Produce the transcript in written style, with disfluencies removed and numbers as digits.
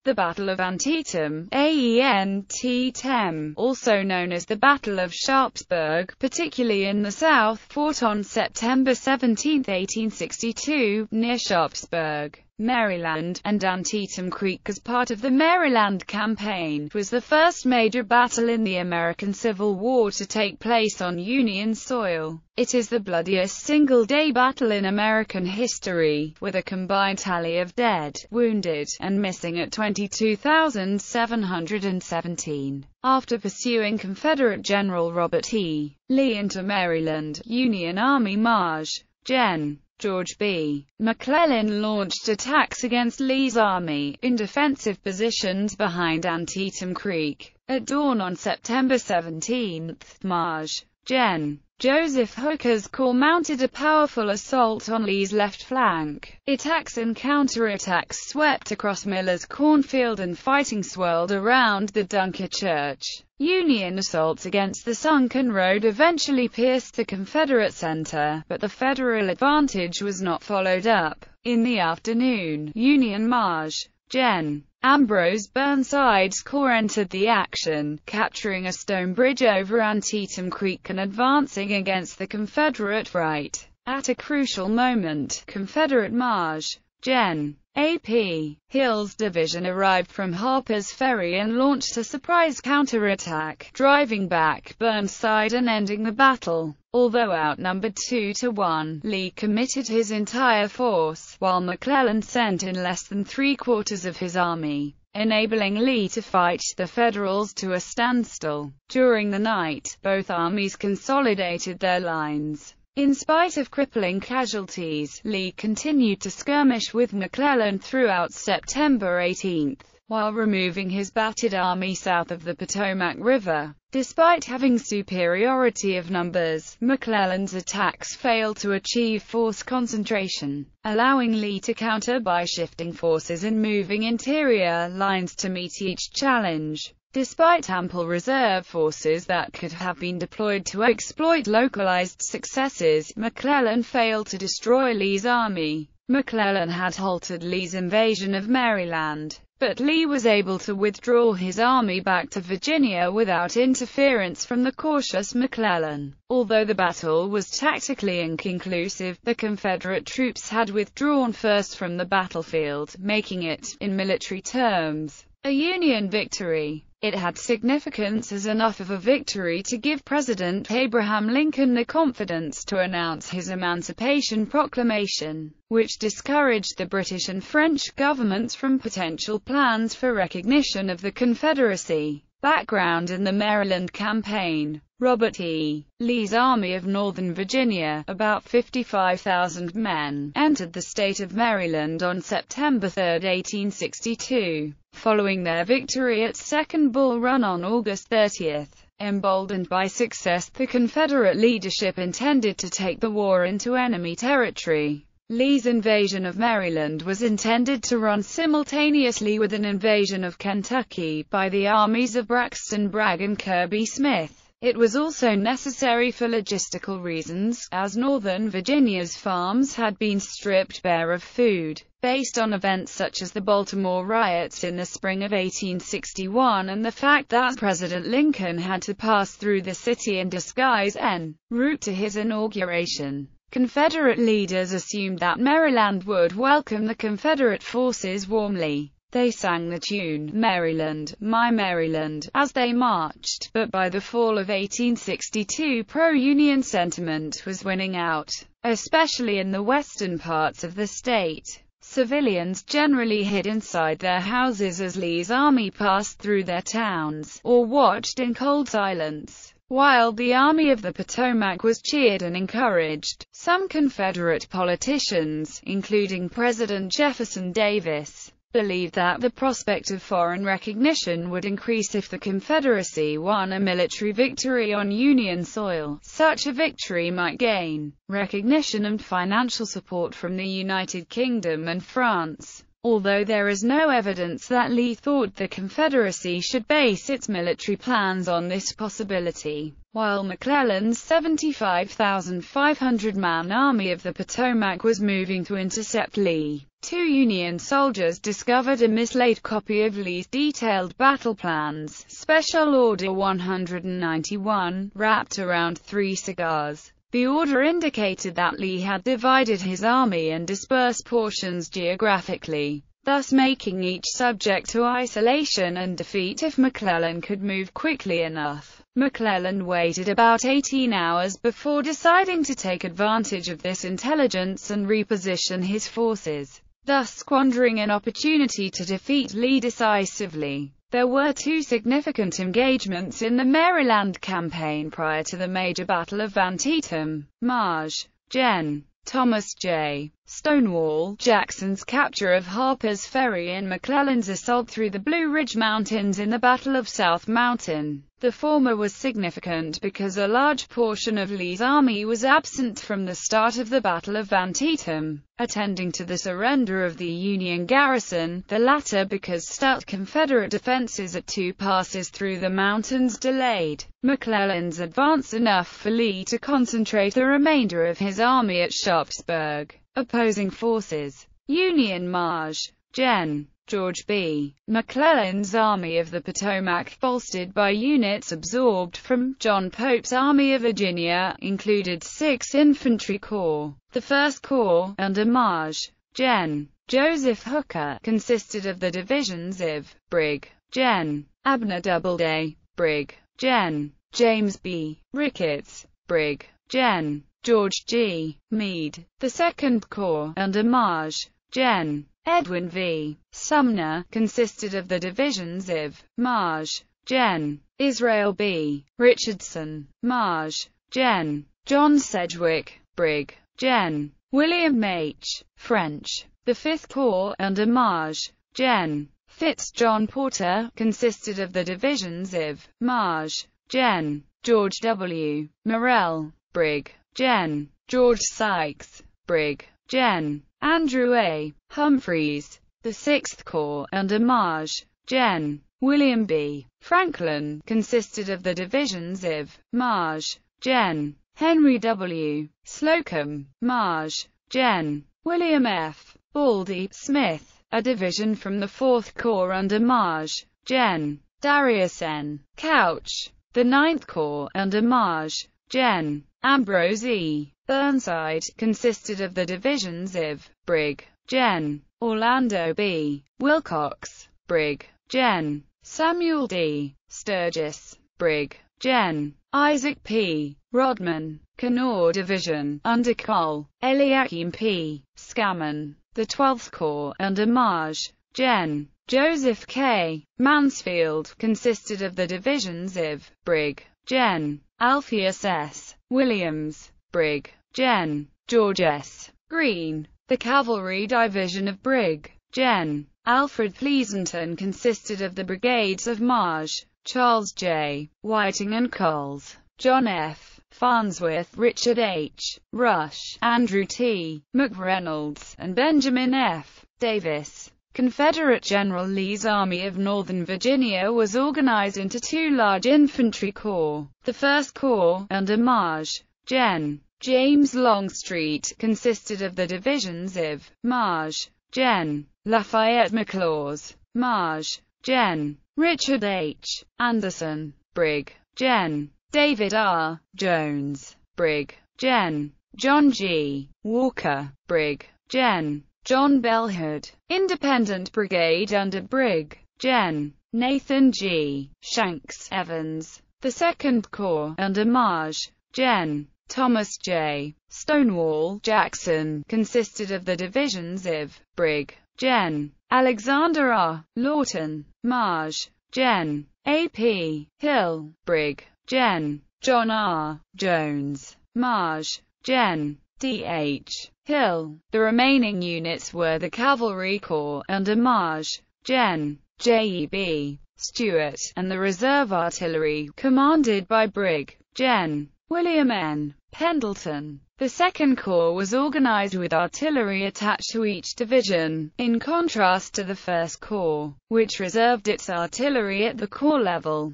The Battle of Antietam, ænİtəm, also known as the Battle of Sharpsburg, particularly in the South, fought on September 17, 1862, near Sharpsburg, Maryland, and Antietam Creek as part of the Maryland Campaign, was the first major battle in the American Civil War to take place on Union soil. It is the bloodiest single-day battle in American history, with a combined tally of dead, wounded, and missing at 22,717. After pursuing Confederate General Robert E. Lee into Maryland, Union Army Marsh. Gen. George B. McClellan launched attacks against Lee's army, in defensive positions behind Antietam Creek. At dawn on September 17, Marsh. Gen. Joseph Hooker's corps mounted a powerful assault on Lee's left flank. Attacks and counterattacks swept across Miller's cornfield and fighting swirled around the Dunker Church. Union assaults against the sunken road eventually pierced the Confederate center, but the Federal advantage was not followed up. In the afternoon, Union Marsh. Gen. Ambrose Burnside's corps entered the action, capturing a stone bridge over Antietam Creek and advancing against the Confederate right. At a crucial moment, Confederate Marsh. Gen. A.P. Hill's division arrived from Harper's Ferry and launched a surprise counterattack, driving back Burnside and ending the battle. Although outnumbered 2-1, Lee committed his entire force, while McClellan sent in less than three-quarters of his army, enabling Lee to fight the Federals to a standstill. During the night, both armies consolidated their lines. In spite of crippling casualties, Lee continued to skirmish with McClellan throughout September 18, while removing his battered army south of the Potomac River. Despite having superiority of numbers, McClellan's attacks failed to achieve force concentration, allowing Lee to counter by shifting forces and moving interior lines to meet each challenge. Despite ample reserve forces that could have been deployed to exploit localized successes, McClellan failed to destroy Lee's army. McClellan had halted Lee's invasion of Maryland, but Lee was able to withdraw his army back to Virginia without interference from the cautious McClellan. Although the battle was tactically inconclusive, the Confederate troops had withdrawn first from the battlefield, making it, in military terms, a Union victory. It had significance as enough of a victory to give President Abraham Lincoln the confidence to announce his Emancipation Proclamation, which discouraged the British and French governments from potential plans for recognition of the Confederacy. Background in the Maryland Campaign. Robert E. Lee's Army of Northern Virginia, about 55,000 men, entered the state of Maryland on September 3, 1862. Following their victory at Second Bull Run on August 30. Emboldened by success, the Confederate leadership intended to take the war into enemy territory. Lee's invasion of Maryland was intended to run simultaneously with an invasion of Kentucky by the armies of Braxton Bragg and Kirby Smith. It was also necessary for logistical reasons, as northern Virginia's farms had been stripped bare of food, based on events such as the Baltimore riots in the spring of 1861 and the fact that President Lincoln had to pass through the city in disguise en route to his inauguration. Confederate leaders assumed that Maryland would welcome the Confederate forces warmly. They sang the tune, "Maryland, My Maryland," as they marched, but by the fall of 1862 pro-Union sentiment was winning out, especially in the western parts of the state. Civilians generally hid inside their houses as Lee's army passed through their towns, or watched in cold silence. While the Army of the Potomac was cheered and encouraged, some Confederate politicians, including President Jefferson Davis, believed that the prospect of foreign recognition would increase if the Confederacy won a military victory on Union soil. Such a victory might gain recognition and financial support from the United Kingdom and France. Although there is no evidence that Lee thought the Confederacy should base its military plans on this possibility. While McClellan's 75,500-man Army of the Potomac was moving to intercept Lee, Two Union soldiers discovered a mislaid copy of Lee's detailed battle plans, Special Order 191, wrapped around 3 cigars. The order indicated that Lee had divided his army and dispersed portions geographically, thus making each subject to isolation and defeat if McClellan could move quickly enough. McClellan waited about 18 hours before deciding to take advantage of this intelligence and reposition his forces, thus squandering an opportunity to defeat Lee decisively. There were 2 significant engagements in the Maryland campaign prior to the major Battle of Antietam: Maj. Gen. Thomas J. Stonewall Jackson's capture of Harper's Ferry and McClellan's assault through the Blue Ridge Mountains in the Battle of South Mountain. The former was significant because a large portion of Lee's army was absent from the start of the Battle of Antietam, attending to the surrender of the Union garrison, the latter because stout Confederate defenses at 2 passes through the mountains delayed McClellan's advance enough for Lee to concentrate the remainder of his army at Sharpsburg. Opposing forces: Union Maj. Gen. George B. McClellan's Army of the Potomac, bolstered by units absorbed from John Pope's Army of Virginia, included 6 Infantry Corps. The 1st Corps, under Maj. Gen. Joseph Hooker, consisted of the divisions of Brig. Gen. Abner Doubleday, Brig. Gen. James B. Ricketts, Brig. Gen. George G. Meade. The 2nd Corps, under Maj. Gen. Edwin V. Sumner, consisted of the divisions of Maj. Gen. Israel B. Richardson, Maj. Gen. John Sedgwick, Brig. Gen. William H. French. The 5th Corps, under Maj. Gen. Fitz John Porter, consisted of the divisions of Maj. Gen. George W. Morrell, Brig. Gen. George Sykes, Brig. Gen. Andrew A. Humphreys. The 6th Corps, under Maj. Gen. William B. Franklin, consisted of the divisions of Maj. Gen. Henry W. Slocum, Maj. Gen. William F. Baldy Smith, a division from the 4th Corps under Maj. Gen. Darius N. Couch. The 9th Corps, under Maj. Gen. Ambrose E. Burnside, consisted of the divisions of Brig. Gen. Orlando B. Wilcox, Brig. Gen. Samuel D. Sturgis, Brig. Gen. Isaac P. Rodman, Connaught Division, under Col. Eliakim P. Scammon. The 12th Corps, under Maj. Gen. Joseph K. Mansfield, consisted of the divisions of Brig. Gen. Alpheus S. Williams, Brig. Gen. George S. Green. The cavalry division of Brig. Gen. Alfred Pleasanton consisted of the brigades of Maj. Charles J. Whiting and Coles, John F. Farnsworth, Richard H. Rush, Andrew T. McReynolds, and Benjamin F. Davis. Confederate General Lee's Army of Northern Virginia was organized into 2 large infantry corps. The 1st Corps, under Maj. Gen. James Longstreet, consisted of the divisions of Maj. Gen. Lafayette McLaws, Maj. Gen. Richard H. Anderson, Brig. Gen. David R. Jones, Brig. Gen. John G. Walker, Brig. Gen. John Bellhood, Independent Brigade under Brig. Gen. Nathan G. Shanks Evans. The 2nd Corps, under Maj. Gen. Thomas J. Stonewall Jackson, consisted of the divisions of Brig. Gen. Alexander R. Lawton, Maj. Gen. A.P. Hill, Brig. Gen. John R. Jones, Maj. Gen. D.H. Hill. The remaining units were the Cavalry Corps, under Maj. Gen. J.E.B. Stewart, and the Reserve Artillery, commanded by Brig. Gen. William N. Pendleton. The 2nd Corps was organized with artillery attached to each division, in contrast to the 1st Corps, which reserved its artillery at the corps level.